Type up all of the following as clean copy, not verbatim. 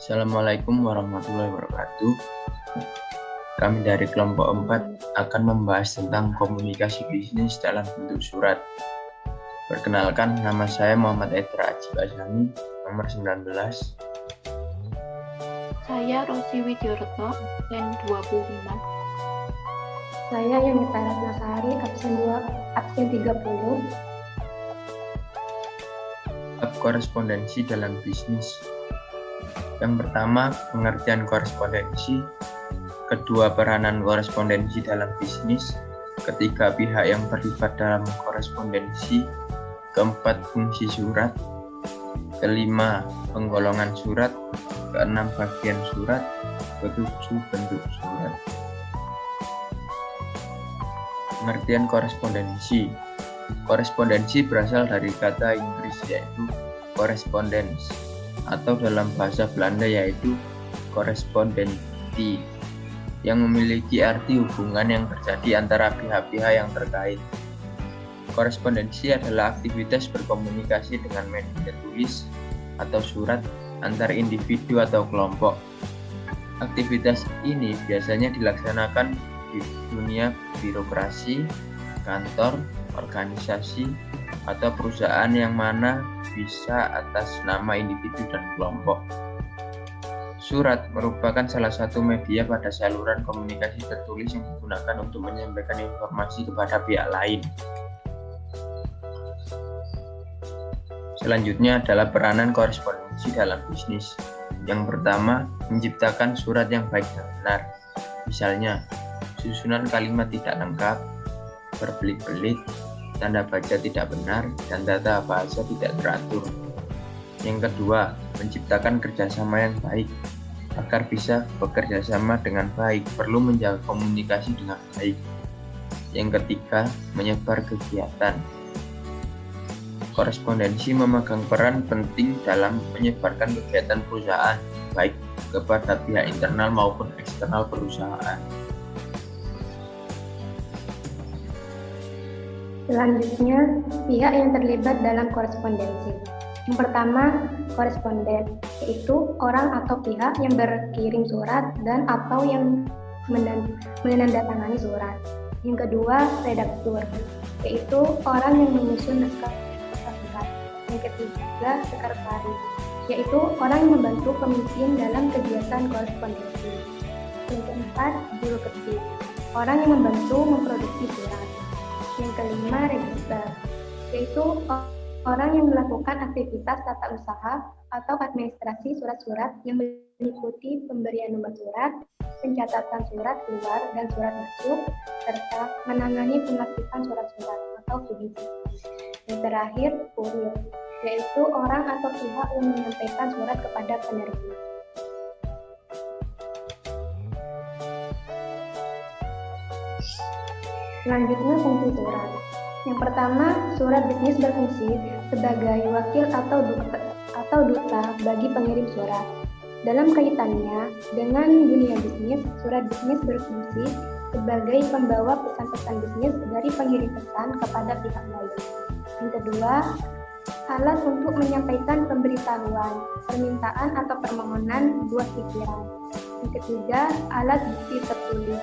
Assalamualaikum warahmatullahi wabarakatuh. Kami dari kelompok 4 akan membahas tentang komunikasi bisnis dalam bentuk surat. Perkenalkan, nama saya Muhammad Edra Ajib Azami, nomor 19. Saya Rosi Widyorotno, absen 25. Saya Yonita Ratnasari, absen 30. Bab korespondensi dalam bisnis. Yang pertama, pengertian korespondensi. Kedua, peranan korespondensi dalam bisnis. Ketiga, pihak yang terlibat dalam korespondensi. Keempat, fungsi surat. Kelima, penggolongan surat. Keenam, bagian surat. Ketujuh, bentuk surat. Pengertian korespondensi. Korespondensi berasal dari kata Inggris yaitu correspondence, atau dalam bahasa Belanda yaitu correspondentie, yang memiliki arti hubungan yang terjadi antara pihak-pihak yang terkait. Korespondensi adalah aktivitas berkomunikasi dengan media tulis atau surat antar individu atau kelompok. Aktivitas ini biasanya dilaksanakan di dunia birokrasi, kantor, organisasi, atau perusahaan yang mana bisa atas nama individu dan kelompok. Surat merupakan salah satu media pada saluran komunikasi tertulis yang digunakan untuk menyampaikan informasi kepada pihak lain. Selanjutnya adalah peranan korespondensi dalam bisnis. Yang pertama, menciptakan surat yang baik dan benar. Misalnya, susunan kalimat tidak lengkap, berbelit-belit, tanda baca tidak benar, dan tata bahasa tidak teratur. Yang kedua, menciptakan kerjasama yang baik. Agar bisa bekerja sama dengan baik, perlu menjaga komunikasi dengan baik. Yang ketiga, menyebar kegiatan. Korespondensi memegang peran penting dalam menyebarkan kegiatan perusahaan, baik kepada pihak internal maupun eksternal perusahaan. Selanjutnya, pihak yang terlibat dalam korespondensi. Yang pertama, koresponden, yaitu orang atau pihak yang berkirim surat dan atau yang menandatangani surat. Yang kedua, redaktur, yaitu orang yang menyusun naskah surat. Yang ketiga, sekretaris, yaitu orang yang membantu pemimpin dalam kegiatan korespondensi. Yang keempat, juru ketik, orang yang membantu memproduksi surat. Yang kelima, register, yaitu orang yang melakukan aktivitas tata usaha atau administrasi surat-surat yang meliputi pemberian nomor surat, pencatatan surat keluar dan surat masuk, serta menangani pengaktifan surat-surat atau finisi. Yang terakhir, kurir, yaitu orang atau pihak yang menyampaikan surat kepada penerima. Selanjutnya, fungsi surat. Yang pertama, surat bisnis berfungsi sebagai wakil atau duta bagi pengirim surat. Dalam kaitannya dengan dunia bisnis, surat bisnis berfungsi sebagai pembawa pesan-pesan bisnis dari pengirim pesan kepada pihak lain. Yang kedua, alat untuk menyampaikan pemberitahuan, permintaan atau permohonan buah pikiran. Yang ketiga, alat bukti tertulis.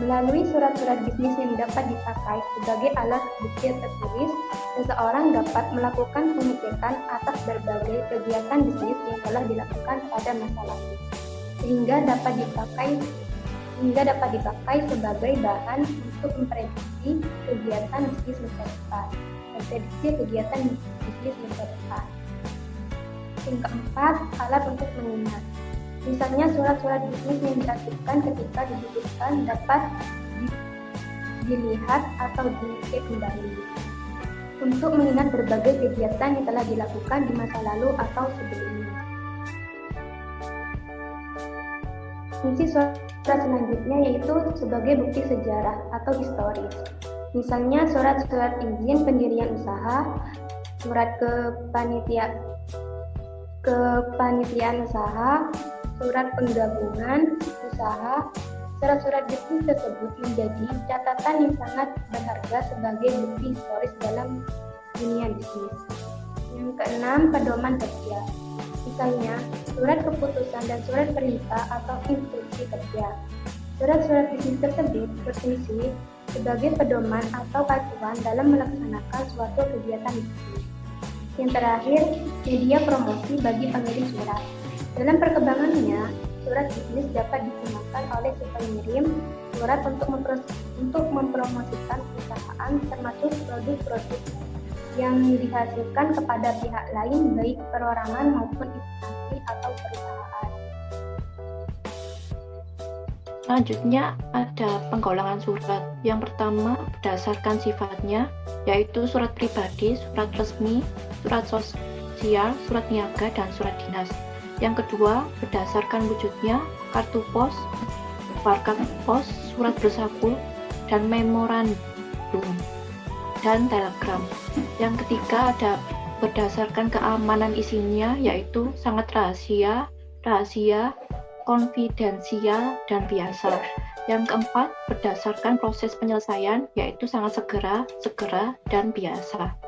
Melalui surat-surat bisnis yang dapat dipakai sebagai alat bukti tertulis, seseorang dapat melakukan pengecekan atas berbagai kegiatan bisnis yang telah dilakukan pada masa lalu, sehingga dapat dipakai sebagai bahan untuk memprediksi kegiatan bisnis masa depan. Yang keempat, alat untuk mengingat. Misalnya surat-surat bisnis yang diarsipkan ketika dibutuhkan dapat dilihat atau dicek kembali untuk mengingat berbagai kegiatan yang telah dilakukan di masa lalu atau sebelumnya. Fungsi surat selanjutnya yaitu sebagai bukti sejarah atau historis. Misalnya surat-surat izin pendirian usaha, surat kepanitiaan usaha, surat penggabungan usaha. Surat-surat bisnis tersebut menjadi catatan yang sangat berharga sebagai bukti historis dalam dunia bisnis. Yang keenam, pedoman kerja. Misalnya, surat keputusan dan surat perintah atau instruksi kerja. Surat-surat bisnis tersebut berfungsi sebagai pedoman atau panduan dalam melaksanakan suatu kegiatan bisnis. Yang terakhir, media promosi bagi pengirim surat. Dalam perkembangannya, surat bisnis dapat digunakan oleh si pengirim surat untuk mempromosikan perusahaan termasuk produk-produk yang dihasilkan kepada pihak lain baik perorangan maupun instansi atau perusahaan. Selanjutnya ada penggolongan surat. Yang pertama berdasarkan sifatnya, yaitu surat pribadi, surat resmi, surat sosial, surat niaga, dan surat dinas. Yang kedua berdasarkan wujudnya, kartu pos, barcode pos, surat bersaku, dan memorandum, dan telegram. Yang ketiga ada berdasarkan keamanan isinya, yaitu sangat rahasia, konfidensial, dan biasa. Yang keempat berdasarkan proses penyelesaian, yaitu sangat segera, dan biasa.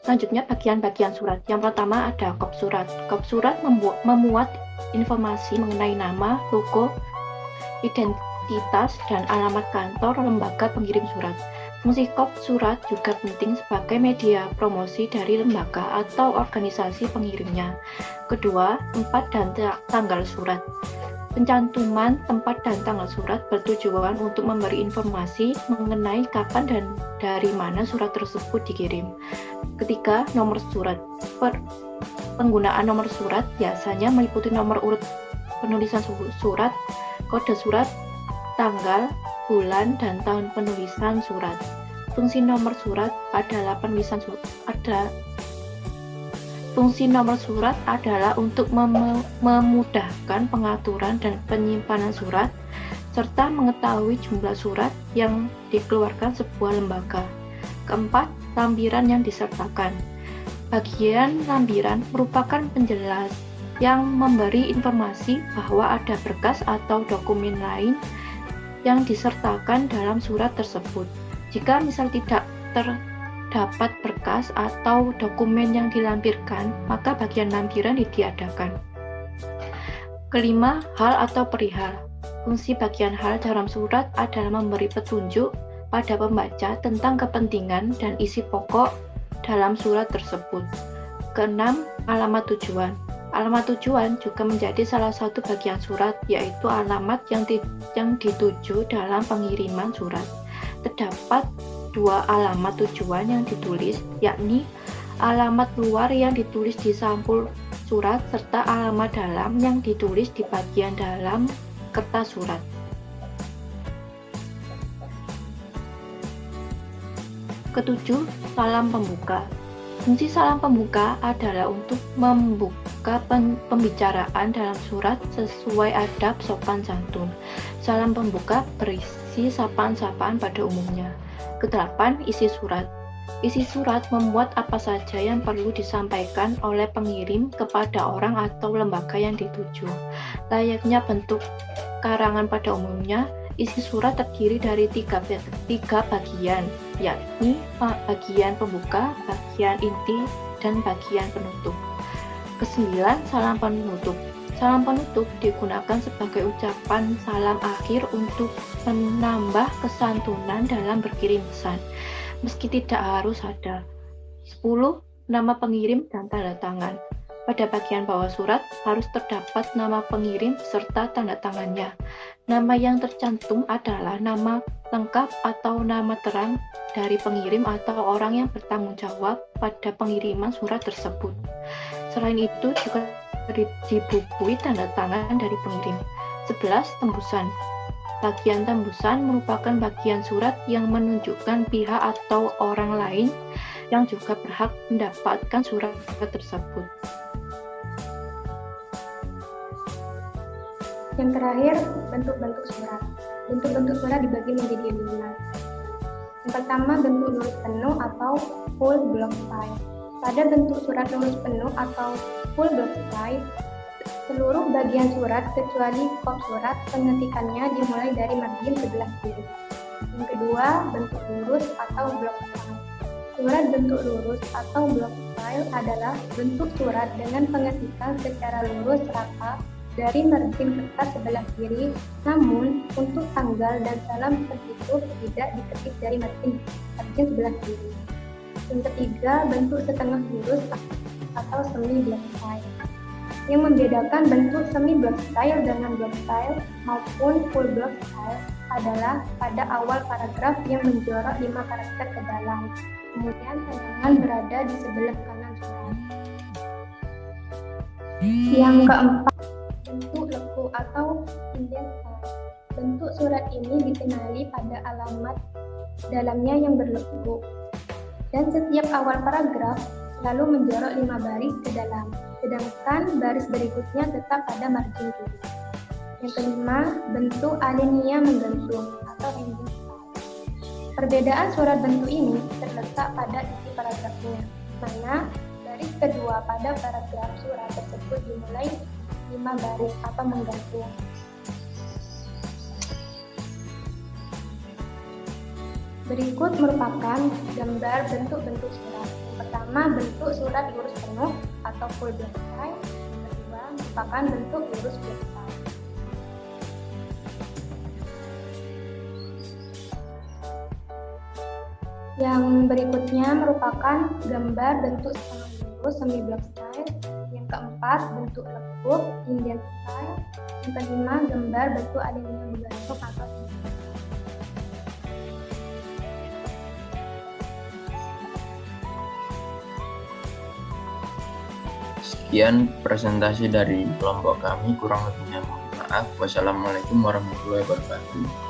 Selanjutnya bagian-bagian surat. Yang pertama ada kop surat. Kop surat memuat informasi mengenai nama, logo, identitas, dan alamat kantor lembaga pengirim surat. Fungsi kop surat juga penting sebagai media promosi dari lembaga atau organisasi pengirimnya. Kedua, tempat dan tanggal surat. Pencantuman tempat dan tanggal surat bertujuan untuk memberi informasi mengenai kapan dan dari mana surat tersebut dikirim. Ketiga, nomor surat. Penggunaan nomor surat biasanya meliputi nomor urut penulisan surat, kode surat, tanggal, bulan, dan tahun penulisan surat. Fungsi nomor surat adalah untuk memudahkan pengaturan dan penyimpanan surat serta mengetahui jumlah surat yang dikeluarkan sebuah lembaga. Keempat, lampiran yang disertakan. Bagian lampiran merupakan penjelas yang memberi informasi bahwa ada berkas atau dokumen lain yang disertakan dalam surat tersebut. Jika misal tidak terdapat berkas atau dokumen yang dilampirkan, maka bagian lampiran ditiadakan. Kelima, hal atau perihal. Fungsi bagian hal dalam surat adalah memberi petunjuk pada pembaca tentang kepentingan dan isi pokok dalam surat tersebut. Keenam, alamat tujuan. Alamat tujuan juga menjadi salah satu bagian surat, yaitu alamat yang dituju dalam pengiriman surat. Terdapat dua alamat tujuan yang ditulis, yakni alamat luar yang ditulis di sampul surat serta alamat dalam yang ditulis di bagian dalam kertas surat. Ketujuh, salam pembuka. Fungsi salam pembuka adalah untuk membuka pembicaraan dalam surat sesuai adab sopan santun. Salam pembuka berisi sapaan-sapaan pada umumnya. Kedelapan, isi surat. Isi surat memuat apa saja yang perlu disampaikan oleh pengirim kepada orang atau lembaga yang dituju. Layaknya bentuk karangan pada umumnya, isi surat terdiri dari tiga bagian, yakni bagian pembuka, bagian inti, dan bagian penutup. Kesembilan, salam penutup. Salam penutup digunakan sebagai ucapan salam akhir untuk menambah kesantunan dalam berkirim pesan, meski tidak harus ada. 10. Nama pengirim dan tanda tangan. Pada bagian bawah surat harus terdapat nama pengirim serta tanda tangannya. Nama yang tercantum adalah nama lengkap atau nama terang dari pengirim atau orang yang bertanggung jawab pada pengiriman surat tersebut. Selain itu juga dibubui tanda tangan dari pengirim. 11. Tembusan. Bagian tembusan merupakan bagian surat yang menunjukkan pihak atau orang lain yang juga berhak mendapatkan surat tersebut. Yang terakhir, bentuk-bentuk surat. Bentuk-bentuk surat dibagi menjadi 5. Yang pertama, bentuk lurus penuh atau full block size. Pada bentuk surat lurus penuh atau full block size, seluruh bagian surat kecuali kop surat pengetikannya dimulai dari margin sebelah kiri. Yang kedua, bentuk lurus atau block size. Surat bentuk lurus atau block style adalah bentuk surat dengan pengetikan secara lurus rata dari margin kertas sebelah kiri, namun untuk tanggal dan salam tertutup tidak diketik dari margin sebelah kiri. Yang ketiga, bentuk setengah lurus atau semi block style. Yang membedakan bentuk semi block style dengan block style maupun full block style adalah pada awal paragraf yang menjorok 5 karakter ke dalam. Kemudian tangan berada di sebelah kanan surat. Yang keempat, bentuk leku atau indent style. Bentuk surat ini dikenali pada alamat dalamnya yang berlekuk. Dan setiap awal paragraf lalu menjorok 5 baris ke dalam, sedangkan baris berikutnya tetap pada margin kiri. Yang kelima, bentuk alinea menggantung atau hanging style. Perbedaan surat bentuk ini terletak pada isi paragrafnya, mana baris kedua pada paragraf surat tersebut dimulai 5 baris atau menggantung. Berikut merupakan gambar bentuk-bentuk surat. Yang pertama, bentuk surat lurus penuh atau full block style. Yang kedua, merupakan bentuk lurus block style. Yang berikutnya merupakan gambar bentuk setengah lurus semi block style. Yang keempat, bentuk lekuk indent style. Yang kelima, gambar bentuk alinea menggantung atau Sekian presentasi dari kelompok kami, kurang lebihnya mohon maaf. Wassalamualaikum warahmatullahi wabarakatuh.